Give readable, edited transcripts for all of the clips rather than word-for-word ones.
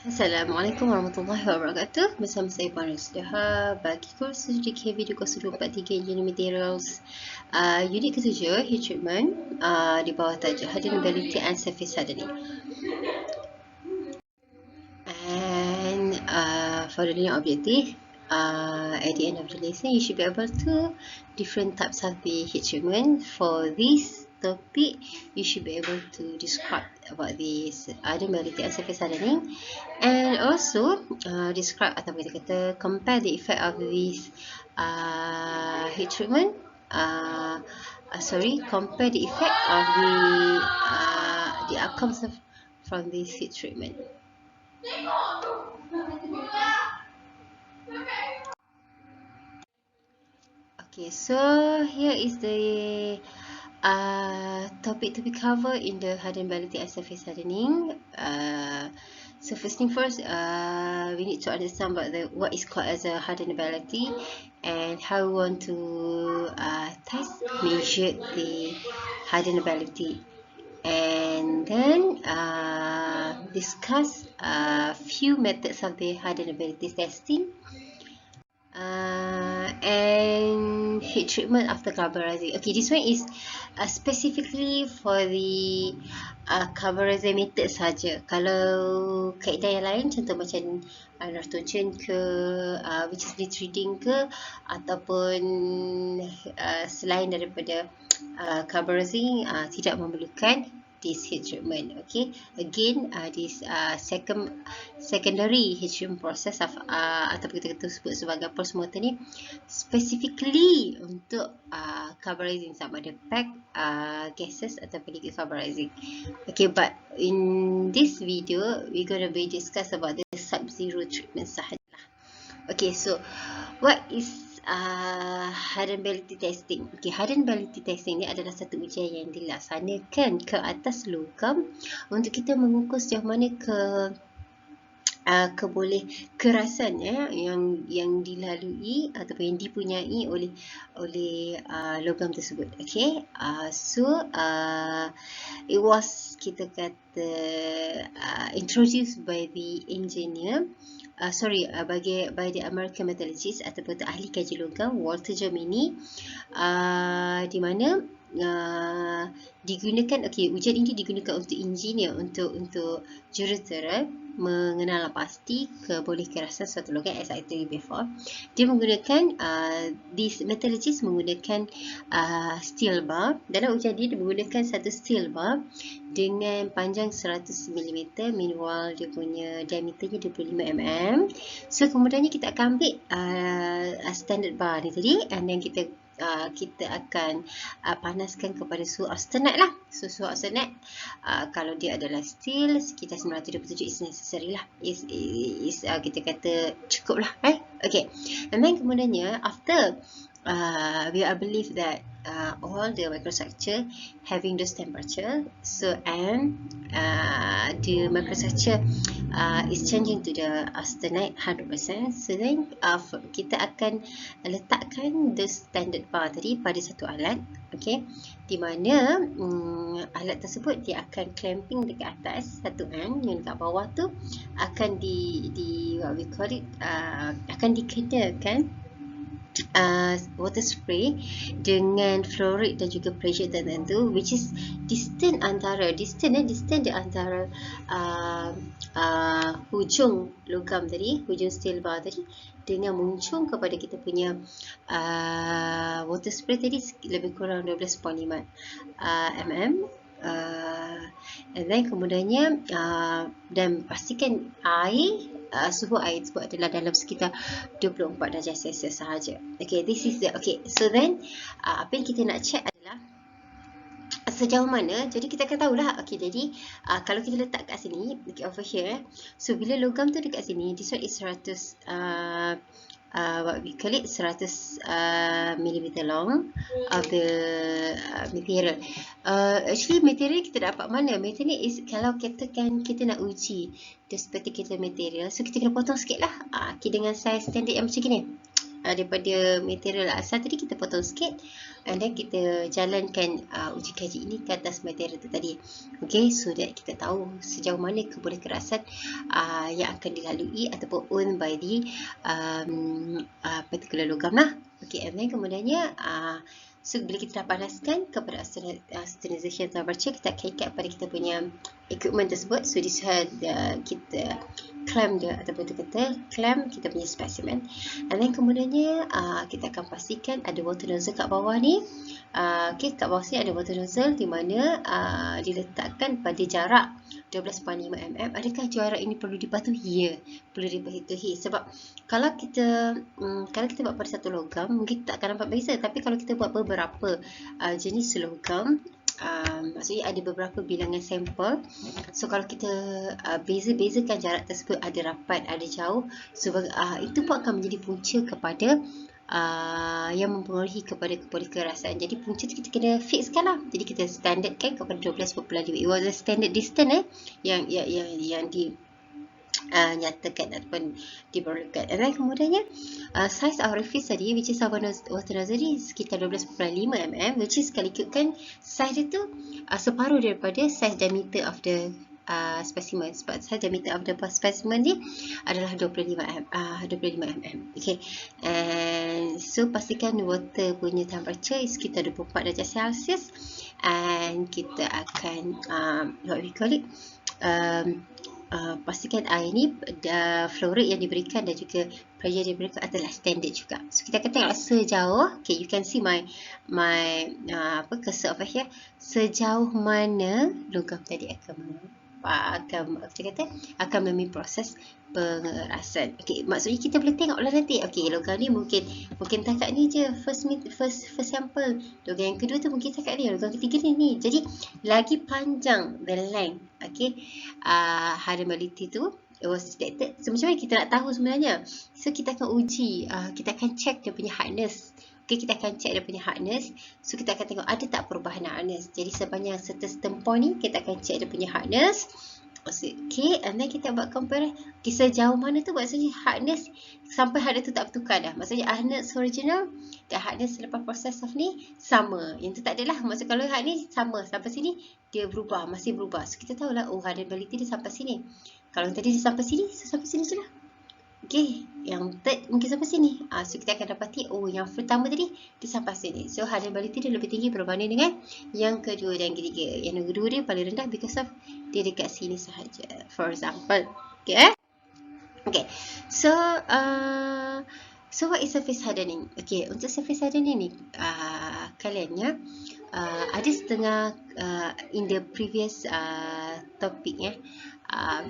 Assalamualaikum warahmatullahi wabarakatuh. Bersama saya Puan Rusliha bagi kursus DKV 2043 Engineering Materials unit ke-7 Heat Treatment di bawah tajuk Hardenability and Surface Hardening. And for the learning objective, at the end of the lesson, you should be able to different types of the heat treatment. For this topic, you should be able to describe about this hardenability and surface hardening, and also describe atau kita kata compare the effect of this heat treatment. Compare the effect of the outcomes from this heat treatment. Okay, so here is the topic to be covered in the hardenability and surface hardening. So first thing first, we need to understand about what is called as a hardenability and how we want to measure the hardenability, and then discuss a few methods of the hardenability testing. And heat treatment after carburizing. Okay, this one is specifically for the carburizing method saja. Kalau kaedah yang lain, contoh macam nitrogen ke, which is lead reading ke, ataupun selain daripada carburizing, tidak memerlukan this heat treatment. Okay, again this secondary heat treatment process of atau kita sebut sebagai process motor ni specifically untuk carburizing, sama ada pack gases ataupun liquid carburizing. Okay, but in this video we're going to be discuss about the sub-zero treatment sahajalah. Okay, so what is hardenability testing? Okay, hardenability testing ni adalah satu ujian yang dilaksanakan ke atas logam untuk kita mengukur sejauh mana kerasan yang dilalui ataupun yang dipunyai oleh logam tersebut. Okay, it was kita kata introduced by the engineer, by the American metallurgist ataupun ahli kaji logam Walter Gemini, di mana digunakan, ujian ini digunakan untuk engineer, untuk jurutera mengenal pasti boleh kerasan suatu logam. As I told you before, dia menggunakan this metallurgist menggunakan steel bar. Dalam ujian dia menggunakan satu steel bar dengan panjang 100 mm, meanwhile dia punya diameternya 25 mm. So kemudiannya kita akan ambil standard bar ni tadi, and then kita akan panaskan kepada suhu austenite lah. So suhu austenite kalau dia adalah steel sekitar 927 is necessary lah, kita kata cukup lah, right? Okay, and then kemudiannya after we believe that all the microstructure having those temperature, so and the microstructure is changing to the austenite 100%. So then kita akan letakkan the standard bar tadi pada satu alat, okay, di mana alat tersebut dia akan clamping dekat atas satu end, yang dekat bawah tu akan akan dikenakan water spray dengan flow rate dan juga pressure tertentu, which is distant di antara hujung logam tadi, hujung steel bar tadi, dengan muncung kepada kita punya water spray tadi lebih kurang 12.5 mm. And then kemudiannya dan pastikan suhu air tersebut adalah dalam sekitar 24 darjah Celsius sahaja. Okay, this is the so then apa yang kita nak check adalah sejauh mana. Jadi kita akan tahulah, jadi kalau kita letak kat sini, over here, so bila logam tu dekat sini, this one is 100 what we call it 100 mm long of the material. Actually material kita dapat mana? Material is, kalau katakan kita nak uji this particular material, so kita kena potong sikit lah, dengan size standard yang macam gini. daripada material asal tadi kita potong sikit, and then kita jalankan uji kaji ini ke atas material tu tadi. Okay, so that kita tahu sejauh mana keboleh kerasan yang akan dilalui ataupun owned by the particular logam lah. Okay, and then kemudiannya so bila kita dah panaskan kepada austenization temperature, kita akan ikat pada kita punya equipment tersebut. So this had kita clamp dia, ataupun kita kata clamp kita punya specimen, and then kemudiannya kita akan pastikan ada water nozzle kat bawah ni. Okay, kat bawah sini ada water nozzle di mana diletakkan pada jarak 12.5 mm. Adakah jarak ini perlu dipatuhi? Ya, perlu dipatuhi. Sebab kalau kita buat pada satu logam mungkin tak akan nampak beza, tapi kalau kita buat beberapa jenis logam, maksudnya ada beberapa bilangan sampel, so kalau kita beza-bezakan jarak tersebut, ada rapat, ada jauh, so itu pun akan menjadi punca kepada yang mempengaruhi kepada kerasan. Jadi punca tu kita kena fixkan lah. Jadi kita standardkan kepada 12.5. It was a standard distance yang nyatakan ataupun diperlukan. Dan kemudiannya size orifice tadi, which is our water nozzle ni sekitar 12.5 mm, which is kalau ikutkan size dia tu separuh daripada size diameter of the specimen. Sebab size diameter of the specimen ni adalah 25 mm. Okay, and so pastikan water punya temperature sekitar 24 darjah Celsius, and kita akan what we call it, pastikan air ni flow rate yang diberikan dan juga pressure yang diberikan adalah standard juga. So kita akan tengok sejauh, okay, you can see my cursor over here, sejauh mana logam tadi akan melalui proses pengerasan. Okay, maksudnya kita boleh tengok lah nanti. Okay, logam ni mungkin takat ni je first sample. Logam yang kedua tu mungkin takat ni. Logam ketiga ni. Jadi lagi panjang the length. Okay, hardenability tu it was detected. So macam mana kita nak tahu sebenarnya? So kita akan uji, kita akan check dia punya hardness. Okay, kita akan check dia punya hardness. So kita akan tengok ada tak perubahan hardness. Jadi sepanjang certain point ni kita akan check dia punya hardness. Okay, and then kita buat compare. Okay, sejauh mana tu maksudnya hardness sampai hardness tu tak bertukar dah. Maksudnya hardness original dan hardness selepas proses of ni sama. Yang tu tak adalah. Maksud kalau hard ni sama sampai sini dia berubah, masih berubah. So kita tahulah hardenability dia sampai sini. Kalau tadi dia sampai sini, so sampai sini je lah. Okay, yang third mungkin sampai sini. So kita akan dapati, yang pertama tadi dia sampai sini. So hardenability dia lebih tinggi berbanding dengan yang kedua dan ketiga. Yang kedua dia paling rendah because of dia dekat sini sahaja. For example. Okay. Okay. So what is surface hardening? Okay, untuk surface hardening ni kalian ya, ada setengah in the previous topic ya,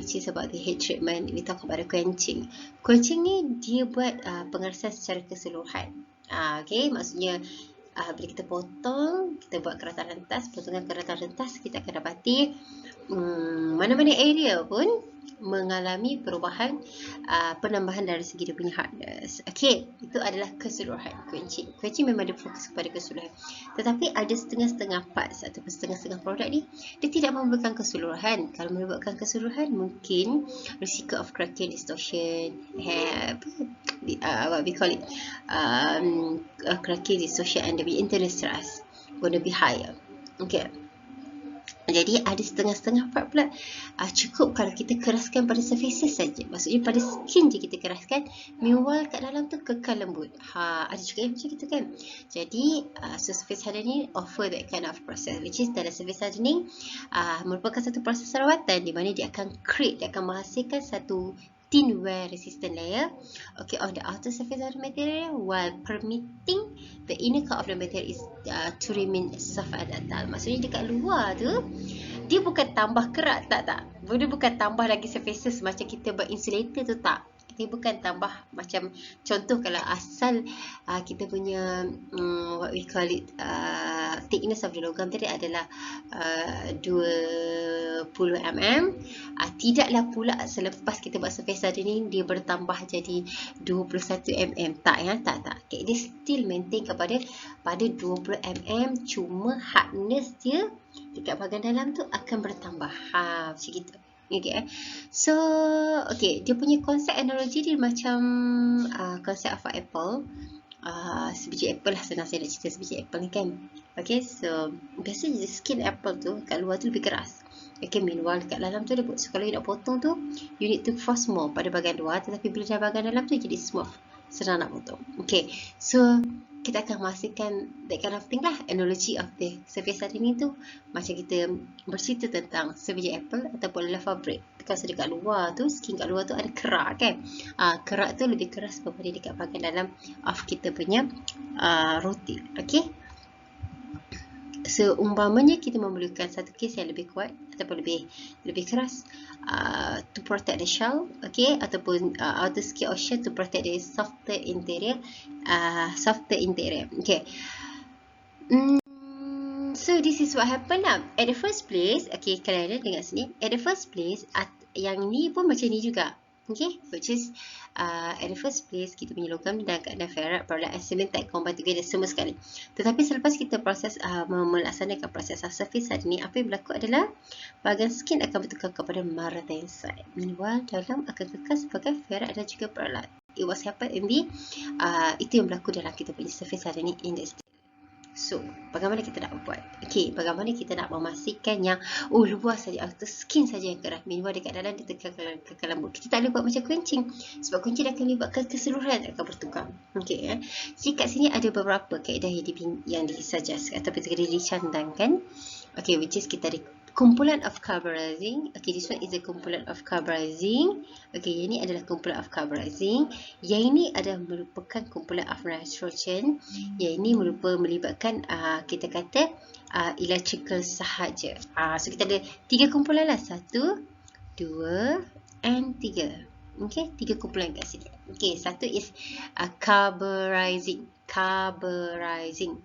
which is about the heat treatment, we talk about the quenching. Quenching ni dia buat pengerasan secara keseluruhan. Okay, maksudnya bila kita potong, kita buat keratan rentas, potongan keratan rentas, kita akan dapati mana-mana area pun mengalami perubahan, penambahan dari segi dia punya hardness. Okay, itu adalah keseluruhan quenching. Quenching memang dia fokus kepada keseluruhan. Tetapi ada setengah-setengah parts ataupun setengah-setengah produk ni, dia tidak merupakan keseluruhan. Kalau merupakan keseluruhan, mungkin risiko of cracking, distortion, what we call it, cracking, distortion and the internal stress gonna be higher. Okay. Jadi ada setengah-setengah part pula cukup kalau kita keraskan pada surfaces saja. Maksudnya pada skin je kita keraskan, meanwhile kat dalam tu kekal lembut. Ada juga yang macam itu kan. Jadi surface hardening offer that kind of process, which is dalam surface hardening merupakan satu proses rawatan di mana dia akan create, dia akan menghasilkan satu thin wear resistant layer, okay, of the outer surface of the material while permitting the inner core of the material is to remain soft and ductile. Maksudnya dekat luar tu dia bukan tambah kerak, tak. Dia bukan tambah lagi surfaces macam kita buat insulator tu, tak. Dia bukan tambah macam contoh kalau asal kita punya what we call it, thickness of the logam tadi adalah 20 mm. Tidaklah pula selepas kita buat surface hardening dia bertambah jadi 21 mm. Tak ya, tak. Okay, dia still maintain pada 20 mm, cuma hardness dia dekat bahagian dalam tu akan bertambah. Macam gitu. Okay. So, okay, dia punya konsep analogi dia macam konsep of apple. Sebiji apple lah, senang saya nak cerita sebiji apple ni kan. Okay, so biasanya skin apple tu kat luar tu lebih keras. Okay, meanwhile kat dalam tu lembut. So kalau you nak potong tu, you need to force more pada bahagian luar, tetapi bila dah bahagian dalam tu jadi smooth, senang nak potong. Okay, so kita akan masukkan that kind of thing lah. Analogy of the surface hari ni tu macam kita bercerita tentang sebiji apple ataupun lava bread. Because dekat luar tu, skin kat luar tu ada kerak kan. Kerak tu lebih keras daripada dekat bahagian dalam of kita punya roti. Okay. So umpamanya kita memerlukan satu case yang lebih kuat ataupun lebih keras to protect the shell, okay, ataupun outer skin of shell to protect the softer interior, okay. So this is what happened lah. At the first place, okay, kalian dengar sini. At the first place, yang ni pun macam ni juga. Okay, which is at the first place kita punya logam dan keadaan ferrite, product and cementite combine together semua sekali. Tetapi selepas kita proses melaksanakan proses surface hari ni, apa yang berlaku adalah bahagian skin akan bertukar kepada martensite. Meanwhile dalam akan kekal sebagai ferrite dan juga product. It was happen in the itu yang berlaku dalam kita punya surface hari ni in the state. So, bagaimana kita nak buat? Okay, bagaimana kita nak memastikan yang luar saja atau skin saja yang keras. Meanwhile dekat dalam dia kekal lembut. Kita tak boleh buat macam quenching. Sebab quenching akan melibatkan keseluruhan akan bertukar. Okay, jadi kat sini ada beberapa kaedah yang disuggest atau kita dicadangkan. Okay, which is kita ada kumpulan of carburizing. Okay, this one is a kumpulan of carburizing. Okay, yang ini adalah kumpulan of carburizing. Yang ini adalah merupakan kumpulan of nitrogen. Yang ini melibatkan kita kata electrical sahaja. So kita ada 3 kumpulan lah. 1, 2 and 3. Okay, 3 kumpulan kat sini. Okay, satu is carburizing. Carburizing.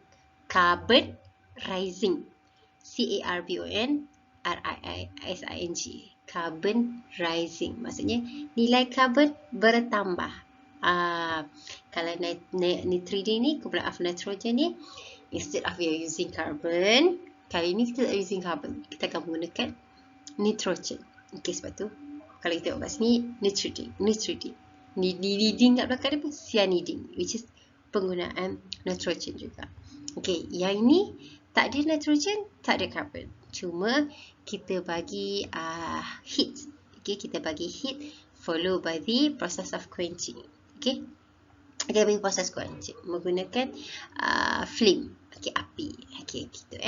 C-A-R-B-O-N-R-I-S-I-N-G. Carbon rising. Maksudnya nilai karbon bertambah. Kalau nitrogen ni, kumpulan of nitrogen ni, instead of we are using carbon, kali ni kita tak using carbon. Kita akan menggunakan nitrogen. Okay, sebab tu kalau kita tengok kat sini, nitrogen. Niding kat belakang dia pun cyaniding, which is penggunaan nitrogen juga. Okay, yang ini tak ada nitrogen, tak ada carbon. Cuma kita bagi heat. Okay, kita bagi heat follow by the process of quenching. Okay, kita bagi proses quenching menggunakan flame. Okay, api. Okay, gitu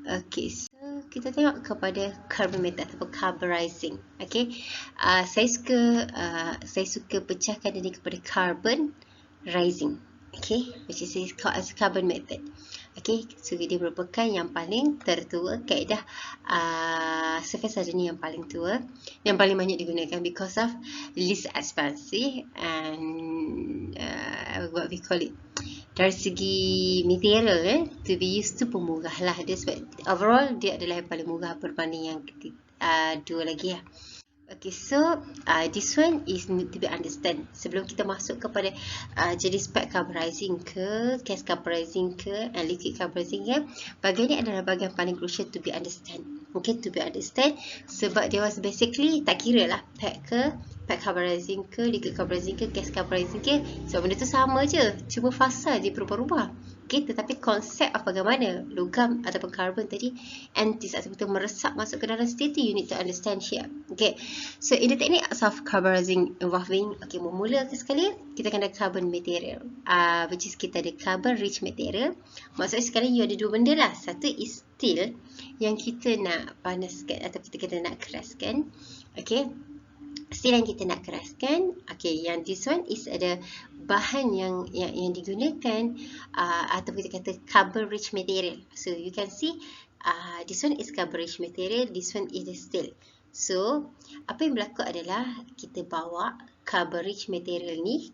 Okay, so kita tengok kepada carbon method ataupun carburizing. Okay, saya suka pecahkan ini kepada carbon rising. Okay, which is called as carbon method. Okay, so dia merupakan yang paling tertua, kaedah surface hari ni yang paling tua, yang paling banyak digunakan because of least expensive and what we call it, dari segi material to be used tu pun murah lah dia, sebab overall dia adalah yang paling murah berbanding yang dua lagi lah. Okay, so this one is need to be understand sebelum kita masuk kepada jenis pack carburizing ke, gas carburizing ke, and liquid carburizing ke. Bahagian ni adalah bahagian paling crucial to be understand. Okay, to be understand sebab dia was basically tak kira lah pack carburizing ke, liquid carburizing ke, gas carburizing ke, sebab benda tu sama je, cuma fasa je berubah-ubah. Okay, tetapi konsep of bagaimana logam ataupun karbon tadi antis ataupun meresap masuk ke dalam state tu, you need to understand here. Okay, so in the technique of carburizing involving, okay, memula sekali kita akan ada carbon material, which is kita ada carbon rich material. Maksudnya sekarang you ada dua benda lah. Satu is steel yang kita nak panaskan atau kita nak keraskan. Okay, steel yang kita nak keraskan. Okay, yang this one is ada bahan yang digunakan ataupun kita kata carbon rich material. So you can see this one is carbon rich material, this one is the steel. So apa yang berlaku adalah kita bawa carbon rich material ni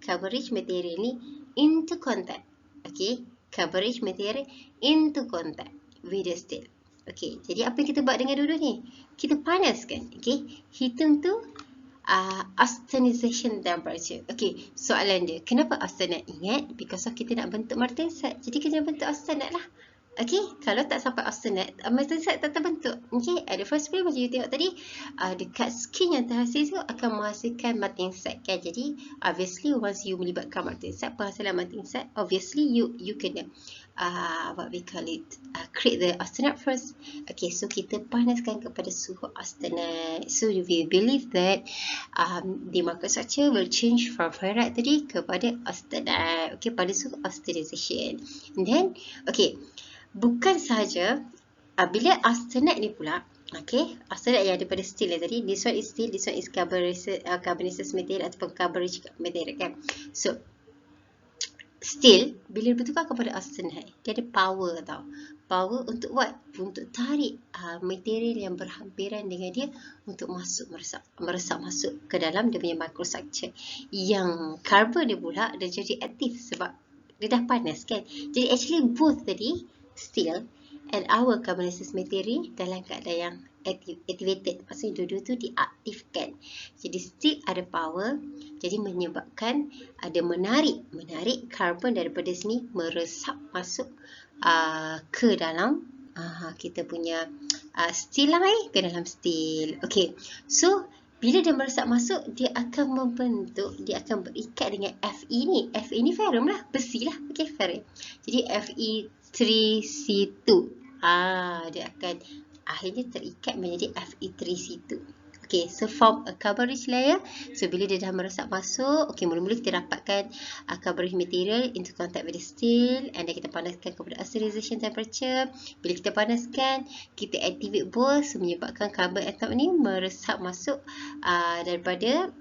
into contact. Okay, carbon rich material into contact with the steel. Okay, jadi apa yang kita buat dengan dulu ni? Kita panaskan. Okay, hitung tu austenization temperature. Okay, soalan dia, kenapa austenate? Ingat, because of kita nak bentuk martensite, jadi kena bentuk austenate lah. Okay, kalau tak sampai austenite, melting tak terbentuk. Okay, at the first place macam you tengok tadi, dekat skin yang terhasil tu akan menghasilkan melting set kan. Jadi, obviously once you melibatkan melting set, penghasilan melting set, obviously you kena what we call it, create the austenite first. Okay, so kita panaskan kepada suhu austenite. So we believe that the microstructure will change from ferrite tadi kepada austenite. Okay, pada suhu austenization. And then, okay, bukan sahaja bila austenite ni pula, okay, austenite yang daripada steel tadi, this one is steel, this one is carbonaceous material ataupun carbonaceous material kan. So steel bila bertukar kepada austenite, dia ada power tau. Power untuk what? Untuk tarik material yang berhampiran dengan dia untuk meresap masuk ke dalam dia punya microstructure. Yang carbon dia pula dia jadi aktif sebab dia dah panas kan. Jadi actually both tadi, steel and our carbonaceous material dalam keadaan yang activated. Maksudnya dua-dua tu diaktifkan. Jadi steel ada power, jadi menyebabkan ada menarik karbon daripada sini meresap masuk ke dalam kita punya steel lah ke dalam steel. Okay, so bila dia meresap masuk, dia akan membentuk, dia akan berikat dengan Fe ni. Fe ni ferrum lah, besi lah. Okay, ferrum. Jadi Fe3C2. Dia akan akhirnya terikat menjadi Fe3C2. Okay, so form a carbon rich layer. So bila dia dah meresap masuk, okay, mula-mula kita dapatkan carbon rich material into contact with the steel, and then kita panaskan kepada austenization temperature. Bila kita panaskan, kita activate both, so menyebabkan carbon atom ni meresap masuk daripada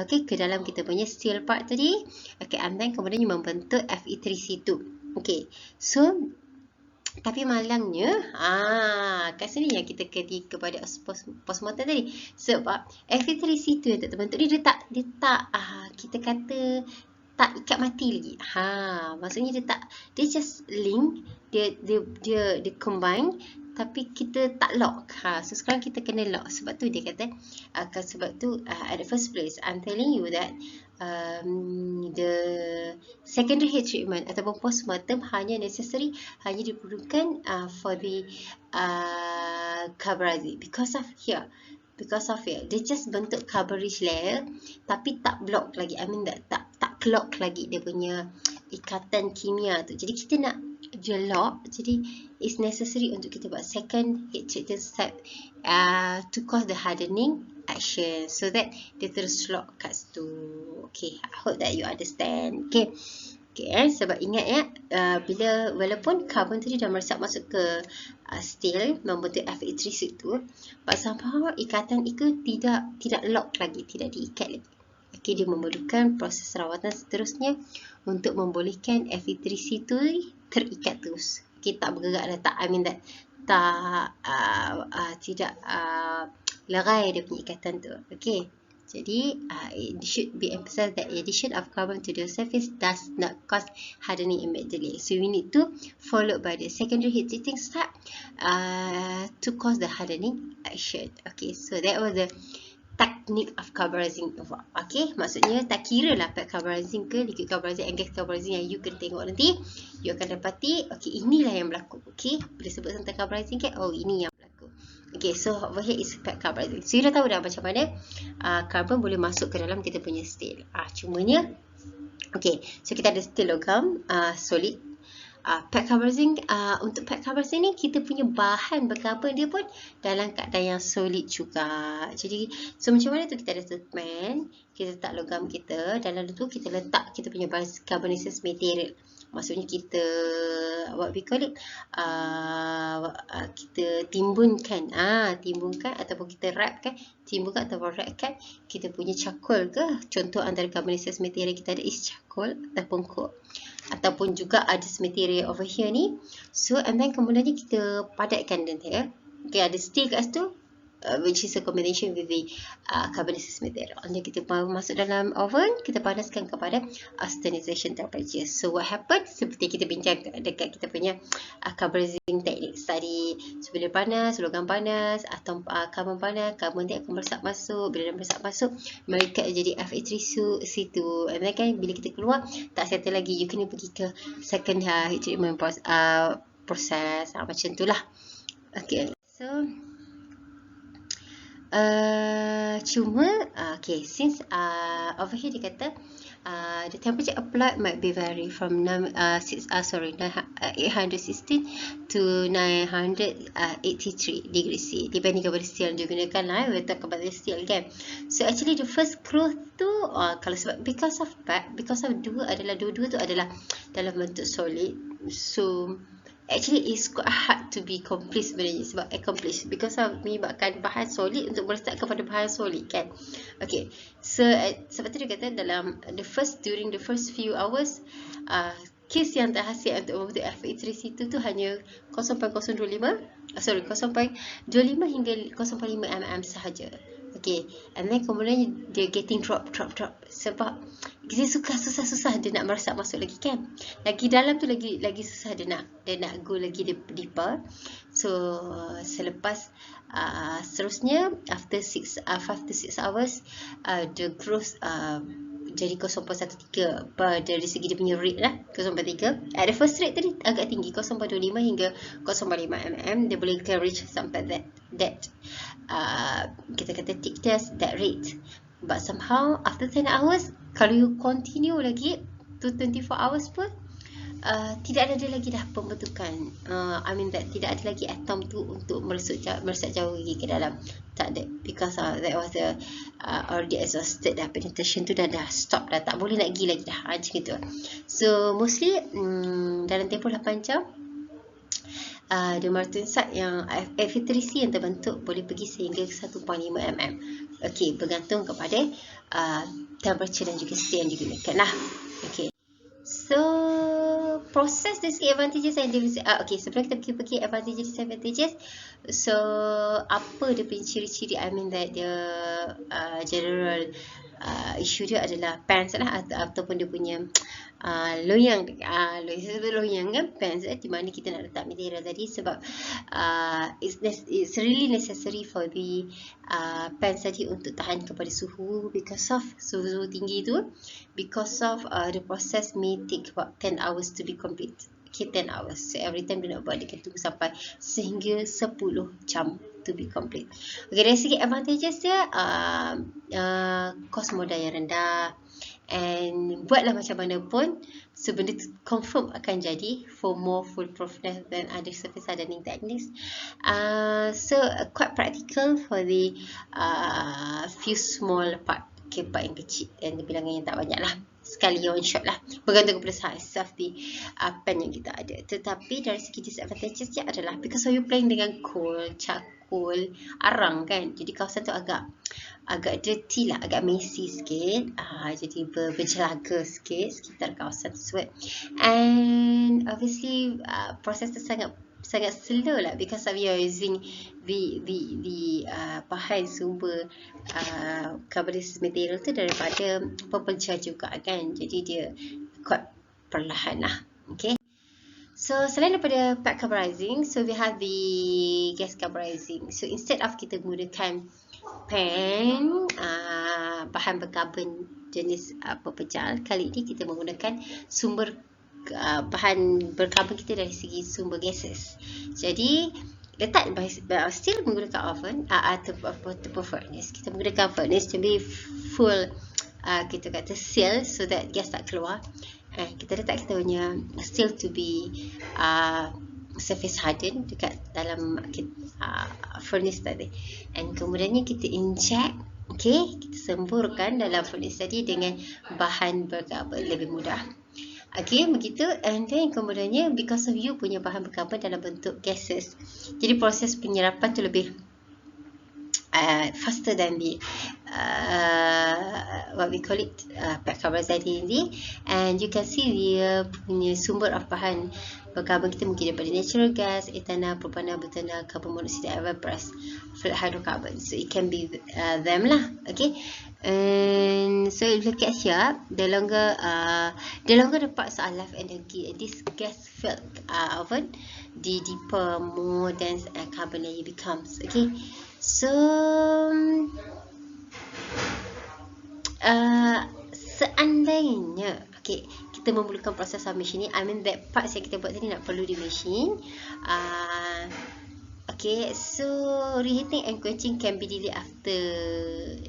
okay, ke dalam kita punya steel part tadi. Okay, and then kemudian membentuk Fe3C2. Okay, so tapi malangnya, kat sini yang kita kena kepada postmortem tadi. Sebab Fe3C2 yang tak terbentuk ni, dia tak kita kata tak ikat mati lagi. Maksudnya dia just link, dia combine, tapi kita tak lock. So sekarang kita kena lock. Sebab tu dia kata, sebab tu at the first place, I'm telling you that the secondary heat treatment ataupun postmortem hanya diperlukan for the carburizing because of here, dia just bentuk carbon rich layer tapi tak block lagi, tak clog lagi dia punya ikatan kimia tu. Jadi kita nak dia lock, jadi it's necessary untuk kita buat second heat treatment step to cause the hardening action, so that dia terus lock kat situ. Okay, I hope that you understand. Okay, sebab ingat ya, walaupun carbon tadi dah meresap masuk ke steel membentuk Fe3C2, but somehow ikatan itu tidak lock lagi, tidak diikat lagi. Okay, dia memerlukan proses rawatan seterusnya untuk membolehkan Fe3C2 terikat terus. Okay, tak bergerak dah, tidak lerai dia punya ikatan tu. Okay, jadi it should be emphasized that addition of carbon to the surface does not cause hardening immediately. So we need to follow by the secondary heat treating step to cause the hardening action. Okay, so that was the technique of carburizing. Okay, maksudnya tak kira lah pet carburizing ke liquid carburizing and gas carburizing yang you kena tengok nanti, you akan dapati, okay, inilah yang berlaku. Okay, bila sebut tentang carburizing kan, ini yang berlaku. Okay, so over here is pet carburizing. So you dah tahu dah macam mana carbon boleh masuk ke dalam kita punya steel. Cumanya, okay, so kita ada steel logam solid. Pet carburizing, untuk pet carburizing ni kita punya bahan berkarbon dia pun dalam keadaan yang solid juga. Jadi so macam mana tu, kita ada treatment, kita letak logam kita, dalam tu kita letak kita punya carbonaceous material. Maksudnya kita what we call it, kita timbunkan ataupun kita wrapkan, timbunkan ataupun wrapkan kita punya charcoal ke. Contoh antara carbonaceous material kita ada is charcoal ataupun coke, ataupun juga ada material over here ni. So and then kemudian kita padatkan dia. Okay, ada steel kat situ, which is a combination with the carbonaceous material. Dan kita masuk dalam oven, kita panaskan kepada austenization temperature. So what happens, seperti kita bincang dekat kita punya carburizing techniques tadi. So bila panas, logam panas atau carbon panas, carbon dia akan meresap masuk. Bila dah meresap masuk, mereka jadi Fe3C2. And then kan bila kita keluar, tak settle lagi, you kena pergi ke second heat treatment proses macam tu lah. Okay, so cuma okay, since over here dia kata the temperature applied might be vary from 816 to 983 degrees C, depending kepada steel yang digunakan lah. We talk about the steel kan. So actually the first growth tu kalau sebab because of dua-dua tu adalah dalam bentuk solid, so actually it's quite hard to be complete sebenarnya, sebab accomplish because of menyebabkan bahan solid untuk meletak kepada bahan solid kan. Okay, so sebab tu dia kata during the first few hours case yang terhasil untuk membentuk Fe3C2 tu hanya 0.025 hingga 0.5 mm sahaja. Okay, and then kemudian dia getting drop sebab kita susah dia nak meresap masuk lagi kan. Lagi dalam tu lagi susah dia nak go lagi deeper. So selepas seterusnya after 5 to 6 hours the growth jadi 0.13 dari segi dia punya rate lah, 0.3. At the first rate tadi agak tinggi, 0.25 hingga 0.5 mm. Dia boleh reach sampai that kita kata thickness, that rate. But somehow after 10 hours, kalau you continue lagi to 24 hours pun tidak ada lagi dah pembentukan, tidak ada lagi atom tu untuk meresap jauh lagi ke dalam. Tak ada, because that was already exhausted dah, penetration tu dah stop dah, tak boleh nak pergi lagi dah, macam itu. So mostly dalam tempoh 8 jam the martensite yang Fe3C yang terbentuk boleh pergi sehingga 1.5 mm. Okay, bergantung kepada temperature dan juga state yang digunakan lah. Okay, so proses dari segi advantages and okay, sebelum kita pergi advantages and disadvantages, so apa dia punya ciri-ciri, that dia general issue dia adalah pans lah, ataupun dia punya loyang kan, pans di mana kita nak letak material tadi, sebab it's really necessary for the pans tadi untuk tahan kepada suhu, because of suhu tinggi tu, because of the process may take about 10 hours to be complete. Okay, 10 hours. So every time dia nak buat, dia akan tunggu sampai sehingga 10 jam to be complete. Okay, dari segi advantages dia, kos modal yang rendah, and buatlah macam mana pun, so benda tu confirm akan jadi for more foolproofness than other surface hardening techniques. So quite practical for the few small part, part yang kecil dan bilangan yang tak banyak lah, sekali one shot lah, bergantung kepada size of the pen yang kita ada. Tetapi dari segi disadvantages dia adalah because you playing dengan coal, charcoal, arang kan, jadi kawasan tu agak dirty lah, agak messy sikit, jadi berjelaga sikit sekitar kawasan tersebut. And obviously proses tu sangat slow lah, because of you using the bahan sumber carbonaceous material tu daripada pepecah juga kan, jadi dia quite perlahan lah. Okay, so selain daripada pack carburizing, so we have the gas carburizing. So instead of kita gunakan pen bahan berkarbon jenis pepejal, kali ini kita menggunakan sumber bahan berkarbon kita dari segi sumber gases. Jadi letak still menggunakan oven ataupun furnace. Kita menggunakan furnace to be full, kita kata seal, so that gas tak keluar. Kita letak kita punya still to be surface harden dekat dalam furnace tadi, and kemudiannya kita inject, okay, kita semburkan dalam furnace tadi dengan bahan berkarbon, lebih mudah. Okay, begitu. And then kemudiannya because of you punya bahan berkarbon dalam bentuk gases, jadi proses penyerapan tu lebih faster than the what we call it pack carburizing ini. And you can see dia punya sumber of bahan berkarbon kita mungkin daripada natural gas, ethanol, propana, butanol, carbon monoxide, vaporous fluid hydrocarbon. So it can be them lah. Okay, and so if you look at here, the longer the parts are left in this gas filled oven, the deeper, more dense carbon layer becomes. Okay, so seandainya Okay, kita memerlukan proses of machining. I mean that parts yang kita buat tadi nak perlu di machine. Okay, so reheating and quenching can be delayed after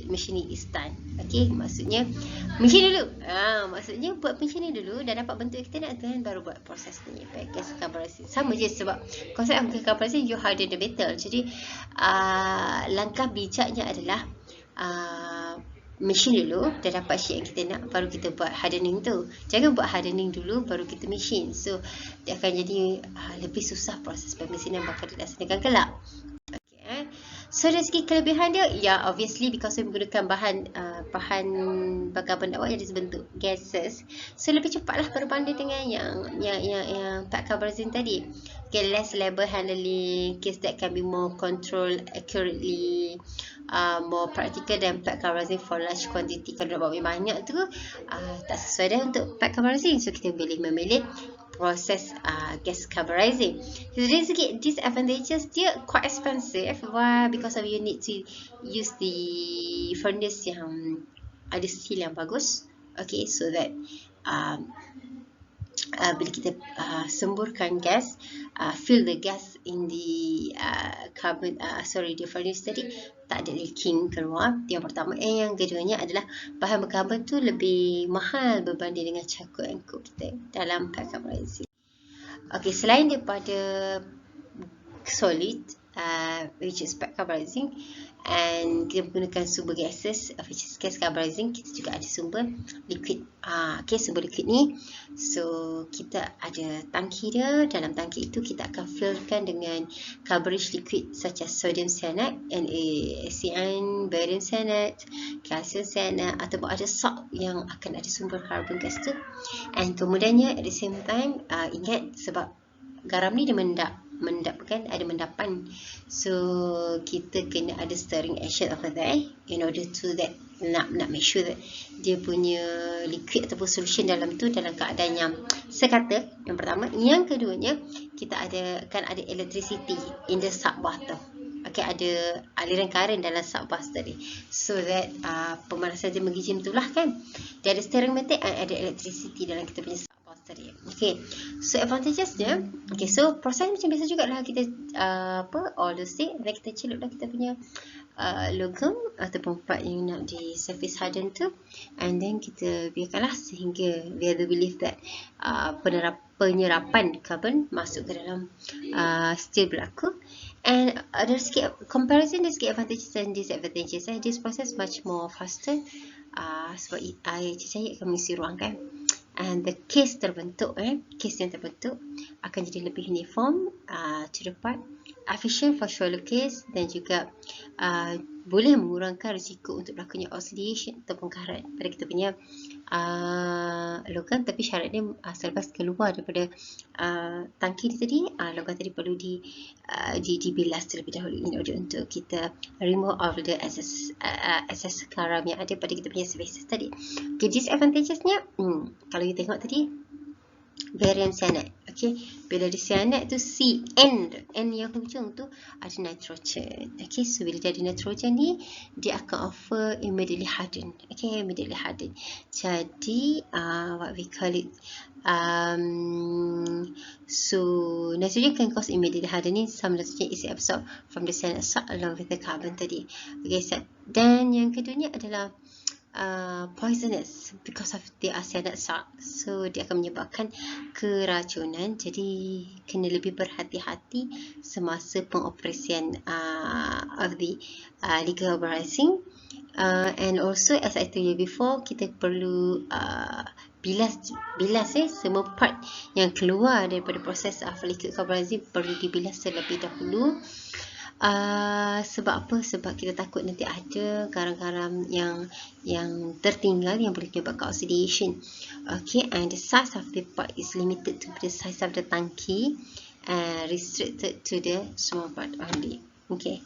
machining is done. Okay, maksudnya machine dulu. Maksudnya buat machining dulu, dah dapat bentuk yang kita nak, then baru buat proses ni. Gas carburizing. Sama je sebab konsep gas carburizing you harden the metal. Jadi langkah bijaknya adalah machine dulu, dah dapat shape yang kita nak, baru kita buat hardening tu. Jangan buat hardening dulu baru kita machine. So dia akan jadi lebih susah proses pemesinan bakal dilaksanakan kelak. Okay. So dari segi kelebihan dia, ya obviously because we menggunakan bahan berkarbon dioksida yang dibentuk gases, so lebih cepatlah berbanding dengan yang tak carburizing tadi. Okay, less labor handling, case that can be more controlled accurately, more practical than pack carburizing for large quantity. Kalau nak buat banyak tu tak sesuai dah untuk pack carburizing, so kita boleh memilih proses gas carburizing. So dari segi disadvantages, dia quite expensive. Why? Because of you need to use the furnace yang ada steel yang bagus. Okay, so that bila kita semburkan gas, fill the gas in the the furnace tadi, tak ada leaking keluar. Yang pertama. Yang keduanya adalah bahan berkarbon tu lebih mahal berbanding dengan charcoal and coke kita dalam pack carburizing. Okay, selain daripada solid, which is pack carburizing, and kita menggunakan sumber gases, which is gas carburizing, kita juga ada sumber liquid. Okay, sumber liquid ni, so kita ada tangki dia. Dalam tangki itu kita akan fillkan dengan carburized liquid such as sodium cyanide, NaCN, barium cyanide, calcium cyanide, ataupun ada salt yang akan ada sumber carbon gas tu. And kemudiannya at the same time, ingat sebab garam ni dia mendap kan, ada mendapan, so kita kena ada stirring action over there in order to that nak make sure that dia punya liquid ataupun solution dalam tu dalam keadaan yang sekata. Yang pertama. Yang keduanya, kita kan ada electricity in the sub bath. Okay, ada aliran karen dalam sub bath tadi, so that pemanasan dia menggijim tu lah kan. Dia ada stirring method, ada electricity dalam kita punya sub bath tadi. Okay, so advantages dia, okay, so proses macam biasa jugalah. Kita all the stick, dan kita celuplah kita punya logam ataupun part yang nak di surface harden tu, and then kita biarkanlah sehingga we have to believe that penyerapan karbon masuk ke dalam steel berlaku. And dari segi comparison, dari segi advantages and disadvantages, this process much more faster sebab air cair akan mengisi ruang kan, and the case yang terbentuk akan jadi lebih uniform to the part, efficient for shallow case, dan juga boleh mengurangkan risiko untuk berlakunya oxidation ataupun karat pada kita punya logam. Tapi syaratnya selepas keluar daripada tangki tadi, logam tadi perlu dibilas terlebih dahulu in order untuk kita remove all the excess garam yang ada pada kita punya surface tadi. Okay, disadvantagesnya, kalau you tengok tadi, barium cyanide. Okay, bila ada cyanide tu N yang hujung tu ada nitrogen. Okay, so bila dia ada nitrogen ni, dia akan offer immediately harden. Okay, immediately harden. Jadi what we call it, so nitrogen can cause immediate hardening. Some nitrogen is absorbed from the cyanide salt along with the carbon tadi. Okay, dan yang keduanya adalah poisonous because of the cyanide salt, so dia akan menyebabkan keracunan. Jadi kena lebih berhati-hati semasa pengoperasian of the legal carburizing. And also as I told you before, kita perlu bilas semua part yang keluar daripada proses liquid carburizing perlu dibilas terlebih dahulu. Sebab apa? Sebab kita takut nanti ada garam-garam yang tertinggal yang boleh menyebabkan oxidation. Okay, and the size of the part is limited to the size of the tangki and restricted to the small part only. Okay.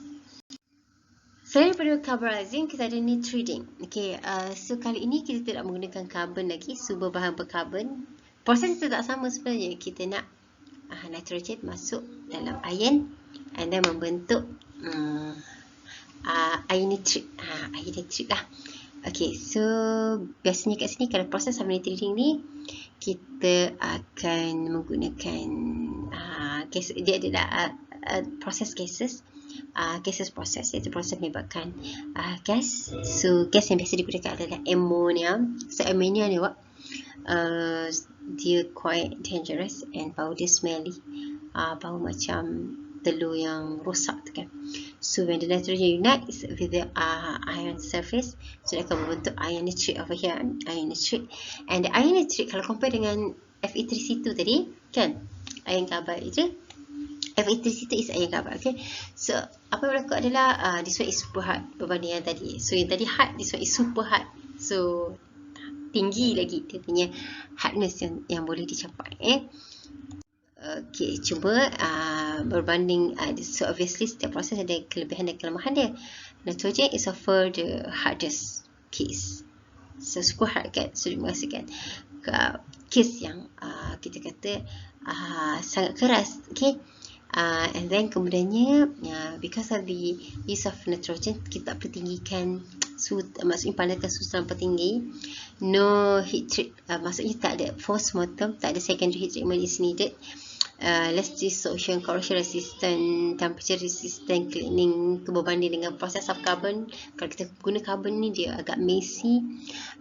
Selain daripada carburizing, kita ada nitriding. Okay, so kali ini kita tidak menggunakan karbon lagi, sumber bahan berkarbon. Proses itu tak sama sebenarnya. Kita nak nitrogen masuk dalam iron and then membentuk air nitrit lah. Okay, so biasanya kat sini kalau proses of nitrogen ni kita akan menggunakan case, dia adalah proses cases. Gases proses, iaitu proses menyebabkan gas. So gas yang biasa digunakan adalah ammonia. So ammonia ni dia quite dangerous and bau dia smelly, bau macam telur yang rosak tu kan. So when the nitrogen unites with the iron surface, so dia akan membentuk iron nitrate over here, iron nitrate. And the iron nitrate kalau compare dengan Fe3C2 tadi kan, iron carbide je, Fe3C2 is iron carbide. Okay, so apa yang berlaku adalah this one is super hard berbanding yang tadi. So yang tadi hard, this one is super hard. So tinggi lagi dia punya hardness yang boleh dicapai. Okay, cuba berbanding, so obviously setiap proses ada kelebihan dan kelemahan dia. Nitrogen is offer the hardest case. So super hard kan, so dimaksudkan case yang kita kata sangat keras. Okay, and then kemudiannya because of the use of nitrogen, kita perlu tinggikan suhu, maksudnya panaskan suhu terlampau tinggi. No heat treat, maksudnya tak ada post mortem, tak ada secondary heat treatment is needed. Less dissolution, corrosion resistant, temperature resistant cleaning tu berbanding dengan process of carbon. Kalau kita guna carbon ni dia agak messy.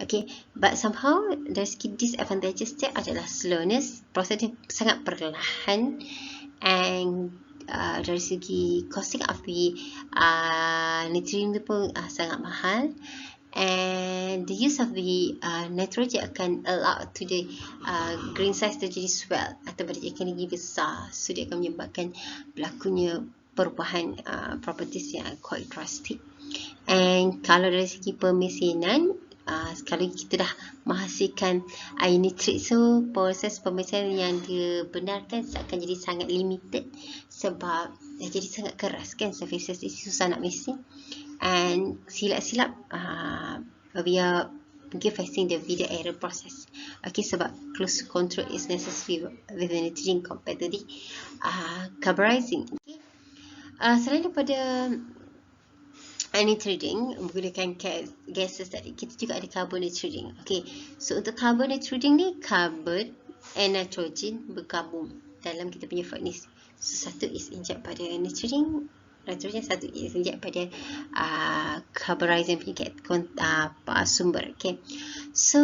Okay, but somehow dari segi disadvantages dia adalah slowness, proses dia sangat perlahan, and dari segi costing of the nitrogen tu pun sangat mahal. And the use of the nitrogen akan allow to the grain size terjadi swell atau dia akan lagi besar, so dia akan menyebabkan berlakunya perubahan properties yang quite drastic. And kalau dari segi pemesinan, kalau kita dah menghasilkan iron nitrate, so proses pemesinan yang dibenarkan akan jadi sangat limited sebab dah jadi sangat keras kan, surfaces ni susah nak mesin. And silap-silap we are mungkin facing the video error process. Okay, sebab close control is necessary with the nitrogen compared to the carburizing. Okay. Selain daripada nitrogen menggunakan gases tadi, kita juga ada carbon nitrogen. Okay, so untuk carbon nitrogen ni, carbon and nitrogen bergabung dalam kita punya furnace. So satu is inject pada nitrogen, satu is inject pada carburizing punya sumber. Okay, so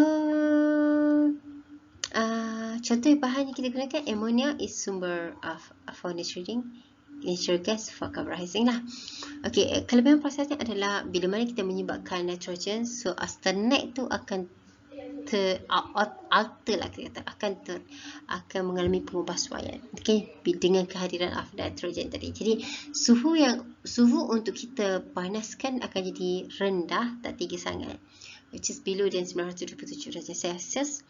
contoh bahan yang kita gunakan, ammonia is sumber for nitrogen, natural gas for carburizing lah. Okay, kelebihan prosesnya adalah bila mana kita menyebabkan nitrogen, so austenite tu akan alter lah, kita kata akan mengalami pengubahsuaian. Okay, dengan kehadiran of nitrogen tadi. Jadi suhu untuk kita panaskan akan jadi rendah, tak tinggi sangat, which is below than 927 darjah Celsius.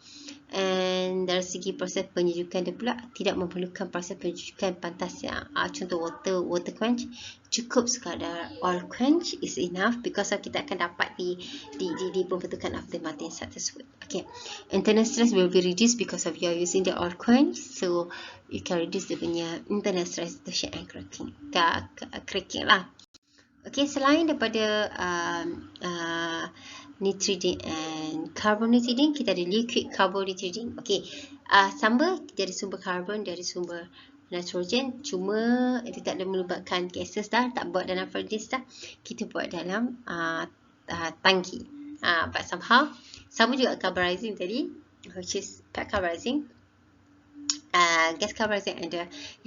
And dari segi proses penyejukan dia pula tidak memerlukan proses penyejukan pantas yang contoh water quench. Cukup sekadar oil quench is enough, because kita akan dapat di pembentukan of the martin salt tersebut. Okay, internal stress will be reduced because of you are using the oil quench, so you can reduce the punya internal stress distortion and cracking lah. Okay, selain daripada nitrogen and carbon nitrogen, kita ada liquid carbon nitrogen. Okay, sama, kita ada sumber carbon dari sumber nitrogen, cuma dia tak ada melibatkan gases dah, tak buat dalam furnace dah, kita buat dalam tangki. But somehow sama juga carburizing tadi, which is carburizing, gas carburizing and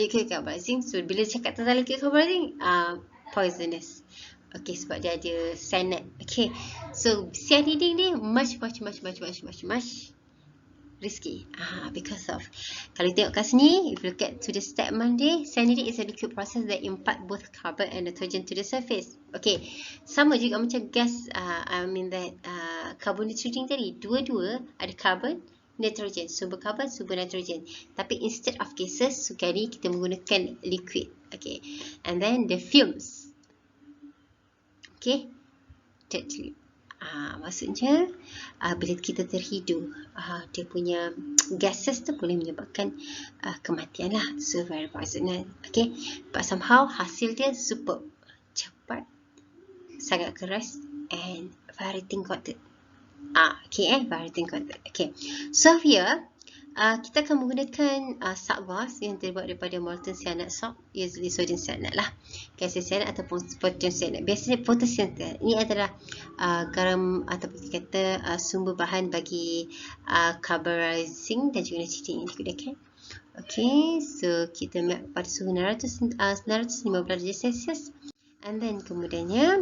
liquid carburizing. So bila cakap tentang liquid carburizing, poisonous. Okay, sebab dia ada cyanide. Okay, so cyanide ni much risky, because of, kalau tengok kat sini, if you look at to the statement dia, cyanide is a liquid process that impart both carbon and nitrogen to the surface. Okay, sama juga macam gas, carbon nitrogen tadi, dua-dua ada carbon, nitrogen, sumber carbon, sumber nitrogen. Tapi instead of gases, sekali kita menggunakan liquid. Okay, and then the fumes. Okay, thirdly, maksudnya bila kita terhidu, dia punya gases tu boleh menyebabkan kematian lah, so very poisonous. Okay, but somehow hasil dia super cepat, sangat keras and very thin coated. Valentin content. Okay, so here kita akan menggunakan subbase yang terbuat daripada molten cyanide salt, usually sodium cyanide lah, calcium cyanide ataupun potassium cyanide. Biasanya potassium cyanide ini adalah garam ataupun kita kata sumber bahan bagi carburizing dan juga cheating yang digunakan. Okay, so kita ambil pada suhu 915 darjah Celsius. And then kemudiannya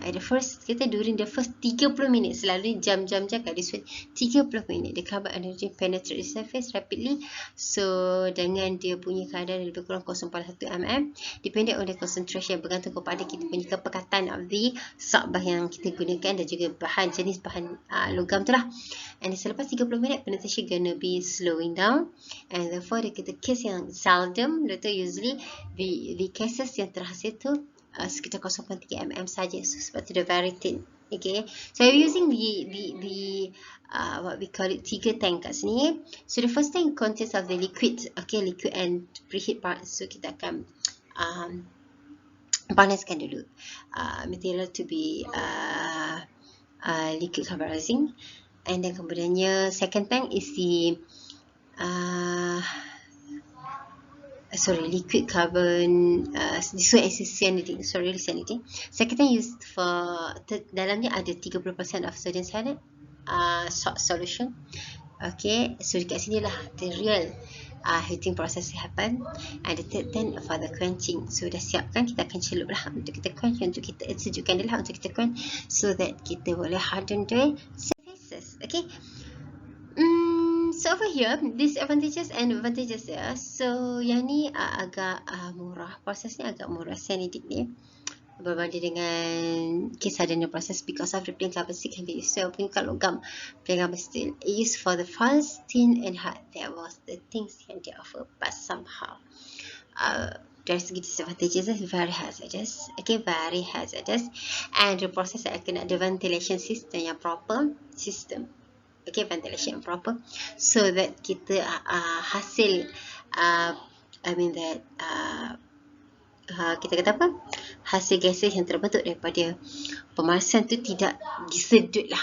at the first, kita during the first 30 minit, selalu jam-jam jaga this way, 30 minit the carbon hydrogen penetrate the surface rapidly. So dengan dia punya kadar lebih kurang 0.1 mm, depending on the concentration, bergantung kepada kita punya kepekatan of the subbase yang kita gunakan dan juga bahan, jenis bahan logam tu lah. And selepas 30 minit penetration gonna be slowing down, and therefore kita case yang seldom, usually the cases yang terhasil tu sekitar 0.3 mm saja. So sebab tu dia very thin. Okay, so I'm using the what we call it 3 tank kat sini. So the first tank contains of the liquid, okay, liquid and preheat part. So kita akan panaskan dulu material to be liquid carburizing. And then kemudiannya second tank is the liquid carbon, this one is cyanide, cyanide. Second tank used for, dalamnya ada 30% of sodium cyanide salt solution. Okay, so dekat sini lah the real heating process happen. And the third tank for the quenching. So dah siapkan, kita akan celup lah untuk kita quench, untuk kita sejukkan dia lah untuk kita quench, so that kita boleh harden the surfaces. Okay. So over here, disadvantages and advantages ya. So yang ni agak murah, prosesnya agak murah cyanidic ni berbanding dengan case hardening process, because of the plain carbon steel can be used. So bukan logam, plain carbon steel used for the fast, thin and hard. That was the things yang dia offer, but somehow dari segi disadvantages very hazardous. Okay, very hazardous. And the process akan ada ventilation system yang proper system. Okay, ventilation proper, so that kita hasil kita kata apa, hasil gases yang terbentuk daripada pemanasan tu tidak disedut lah.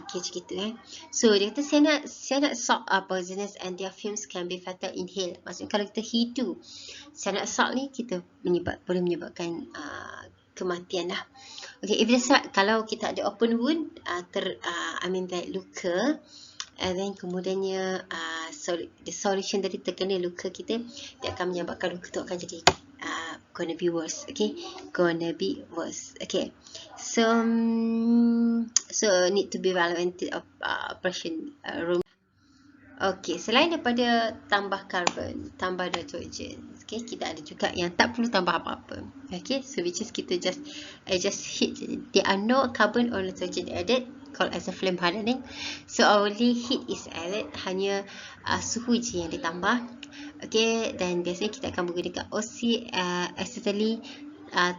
Okay, macam gitu So dia kata cyanide salt are poisonous and their fumes can be fatal inhaled. Maksudnya kalau kita hidu cyanide salt ni, kita boleh menyebabkan kematian lah. Okay, if kalau kita ada open wound, luka, and then kemudiannya the solution tadi terkena luka kita, dia akan menyebabkan luka tu akan jadi gonna be worse. Okay, gonna be worse. Okay, so need to be evaluated of operation room. Okay, selain daripada tambah karbon, tambah nitrogen, okay, kita ada juga yang tak perlu tambah apa-apa. Okay, so which is kita just heat. There are no carbon or nitrogen added, called as a flame hardening. So only heat is added, hanya suhu je yang ditambah. Okay, dan biasanya kita akan menggunakan OC acetylene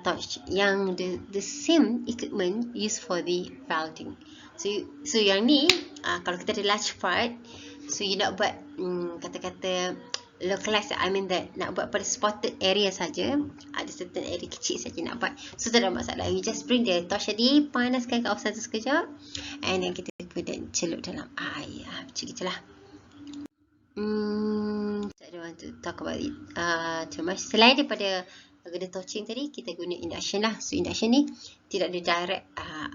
torch, yang the same equipment used for the welding. So yang ni kalau kita ada large part, so you nak buat kata-kata localized, nak buat pada spotted area saja, ada certain area kecil saja nak buat, so tak ada masalah. You just bring the torch tadi, panaskan kawasan tu sekejap, and then kita kemudian celup dalam air, macam gitulah. I don't want to talk about it too much. Selain daripada guna torching tadi, kita guna induction lah. So induction ni tidak ada direct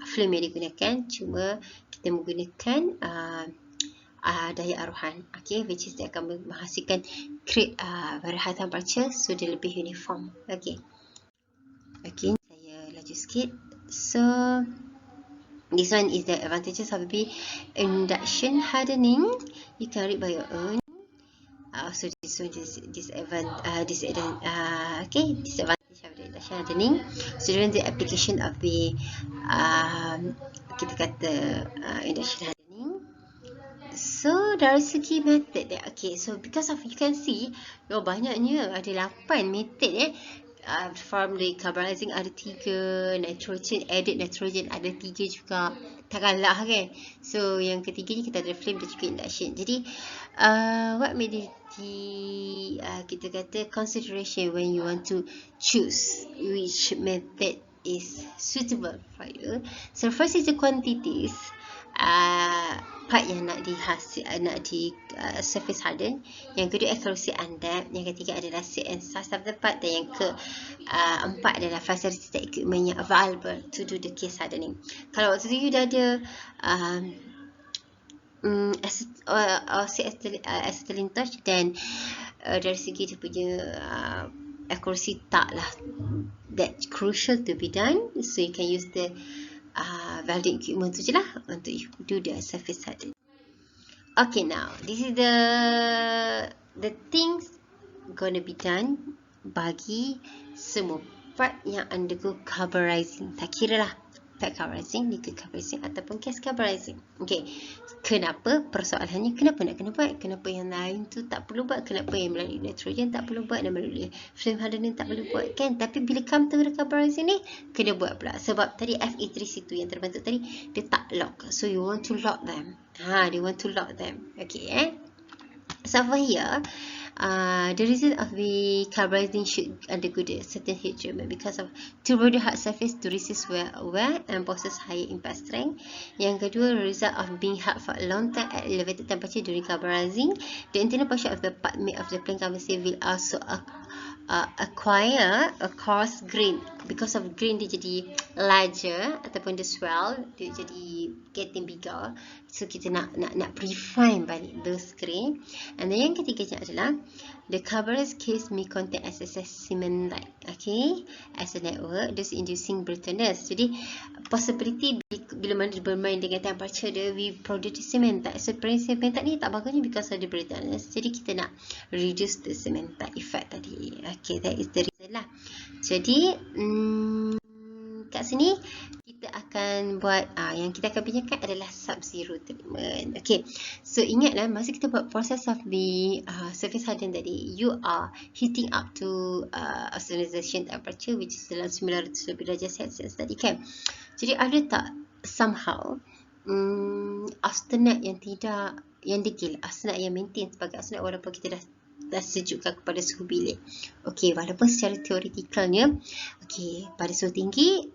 flame yang digunakan, cuma kita menggunakan daya aruhan, okay, which is dia akan menghasilkan create very high temperature, so dia lebih uniform. Okay, saya laju sikit. So this one is the advantages of the induction hardening. You can read by your own. So this one is disadvantage of the induction hardening. So during the application of the kita kata induction hardening, so dari segi method dia, okay, so because of you can see banyaknya, ada 8 method from the carburizing ada 3, nitrogen, added nitrogen ada 3 juga, tak kalah kan. So yang ketiganya kita ada flame dan juga induction. Jadi what made it kita kata consideration when you want to choose which method is suitable for you. So first is the quantities, part yang nak surface harden. Yang kedua accuracy undamp. Yang ketiga adalah set and size of the part. Dan yang keempat adalah facility dan equipment yang available to do the case hardening. Kalau waktu tu you dah ada acetylene torch, dan dari segi dia punya accuracy taklah that crucial to be done, so you can use the welding equipment tu je lah untuk you do the surface harden. Okay, now this is the things gonna be done bagi semua part yang undergo carburizing. Tak kira lah part carburizing, liquid carburizing ataupun gas carburizing. Okay, kenapa? Persoalannya kenapa nak kena buat? Kenapa yang lain tu tak perlu buat? Kenapa yang melalui nitrogen tak perlu buat dan melalui flame hardening tak perlu buat, kan? Tapi bila come to the carburizing ni, kena buat pula. Sebab tadi Fe3C2 yang terbentuk tadi, dia tak lock. So you want to lock them. They want to lock them. Okay, So over here, the reason of the carburizing should undergo a certain heat treatment because of to produce hard surface to resist wear and possess higher impact strength. Yang kedua, result of being hard for a long time at elevated temperature during carburizing. The internal portion of the part made of the plain carburizing will also acquire a coarse grain. Because of grain dia jadi larger ataupun the swell dia jadi getting bigger. So kita nak refine balik those grain. And then yang ketiganya adalah the carburized case may contain excess cement like, okay, as a network, thus inducing brittleness. Jadi possibility bila mana bermain dengan temperature dia, we produce cement type. So cement type ni tak bagusnya because of the brittleness. Jadi kita nak reduce the cement type effect tadi. Okay, that is the reason lah. Jadi kat sini kita akan buat yang kita akan bincangkan adalah sub-zero treatment. Okay, so ingatlah masa kita buat process of the surface harden tadi, you are heating up to oxidation temperature which is dalam 900 lebih darjah Celsius tadi, kan? Jadi ada tak somehow austenite yang degil, austenite yang maintain sebagai austenite walaupun kita dah sejukkan kepada suhu bilik. Okey, walaupun secara teoretikalnya, okey, pada suhu tinggi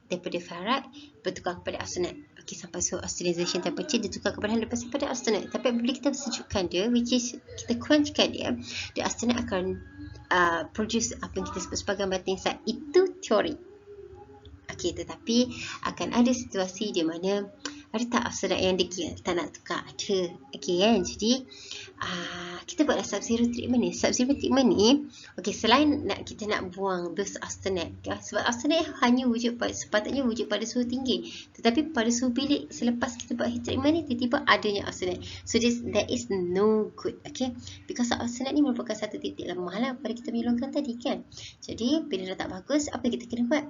daripada Fahrenheit bertukar kepada austenite. Okey, sampai suhu oxidation temperature ditukar kepada 100% pada austenite. Tapi apabila kita sejukkan dia, which is kita quenchkan dia, the austenite akan produce apa yang kita sebut sebagai melting salt. Itu teori. Okey, tetapi akan ada situasi di mana ada tak austenite yang degil, tak nak tukar, ada. Okey, kan? Jadi kita buatlah sub-zero treatment ni. Sub-zero treatment ni, okey, selain kita nak buang those austenite, sebab austenite hanya sepatutnya wujud pada suhu tinggi, tetapi pada suhu bilik selepas kita buat heat treatment ni, tiba-tiba adanya austenite. So that is no good. Okay, because austenite ni merupakan satu titik lemah lah pada kita punya longgang tadi, kan? Jadi bila dah tak bagus, apa yang kita kena buat?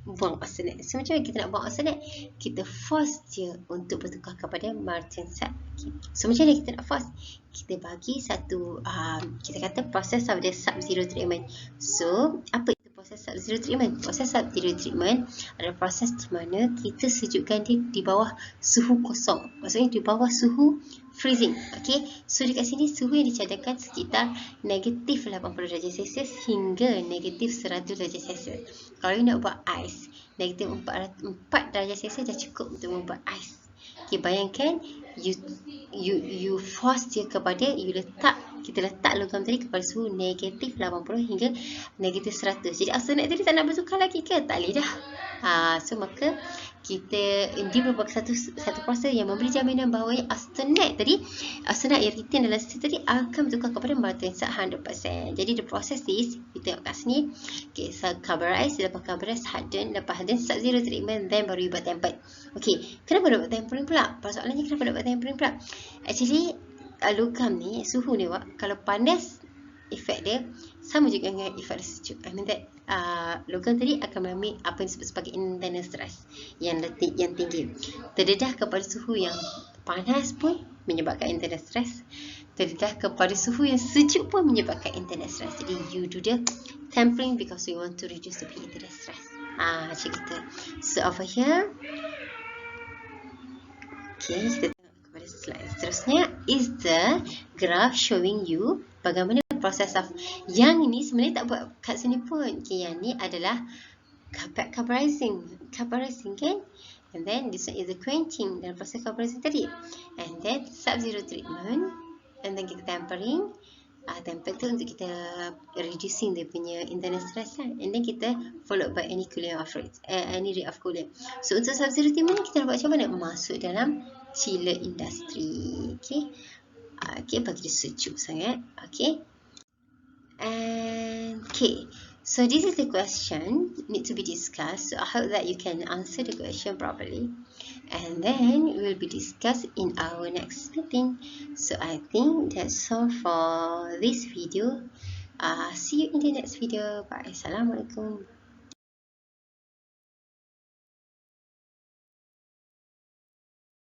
Buang austenite. So macam mana kita nak buang austenite? Kita force dia untuk bertukar kepada molten salt. Okay. So macam mana kita nak force? Kita bagi satu kita kata process of the sub-zero treatment. So apa itu proses sub-zero treatment? Proses sub-zero treatment adalah proses di mana kita sejukkan dia di bawah suhu kosong. Maksudnya di bawah suhu freezing. Okay, so dekat sini suhu yang dicadangkan sekitar negatif 80 darjah Celsius hingga negatif 100 darjah Celsius. Kalau you nak buat ais, negatif 4 darjah Celsius dah cukup untuk membuat ais. Okay, bayangkan you force dia kepada, kita letak logam tadi kepada suhu negatif 80 hingga negatif 100. Jadi austenite tadi tak nak bertukar lagi ke? Tak boleh dah. So maka dia merupakan satu proses yang memberi jaminan bahawa austenite yang retain dalam sistem tadi akan bertukar kepada molten salt 100%. Jadi the process is, kita tengok kat sini, okay, so carburize, lepas carburize harden, lepas harden sub-zero treatment, then baru you buat tempering. Okay, kenapa nak buat tempering pula? Persoalannya kenapa nak buat tempering pula? Actually logam ni, suhu ni kalau panas, efek dia sama juga dengan efek sejuk. I mean that logam tadi akan mengalami apa yang disebut sebagai internal stress yang tinggi. Terdedah kepada suhu yang panas pun menyebabkan internal stress. Terdedah kepada suhu yang sejuk pun menyebabkan internal stress. Jadi you do the tempering because you want to reduce the internal stress. Macam gitu. So over here, okay, kita tengok kepada slide seterusnya is the graph showing you bagaimana proses of yang ini sebenarnya tak buat kat sini pun. Okay, yang ni adalah carburizing kan. And then this one is the quenching dalam proses carburizing tadi. And then sub-zero treatment. And then kita tempering. Temper tu untuk kita reducing dia punya internal stress lah. And then kita followed by any cooling of rate, any rate of cooling. So untuk sub-zero treatment ni kita nak buat macam mana? Masuk dalam chiller industry. Okay. Okay, bagi dia sejuk sangat. Okay. And okay. So this is the question need to be discussed. So I hope that you can answer the question properly. And then we will be discussed in our next meeting. So I think that's all for this video. See you in the next video. Bye. Assalamualaikum.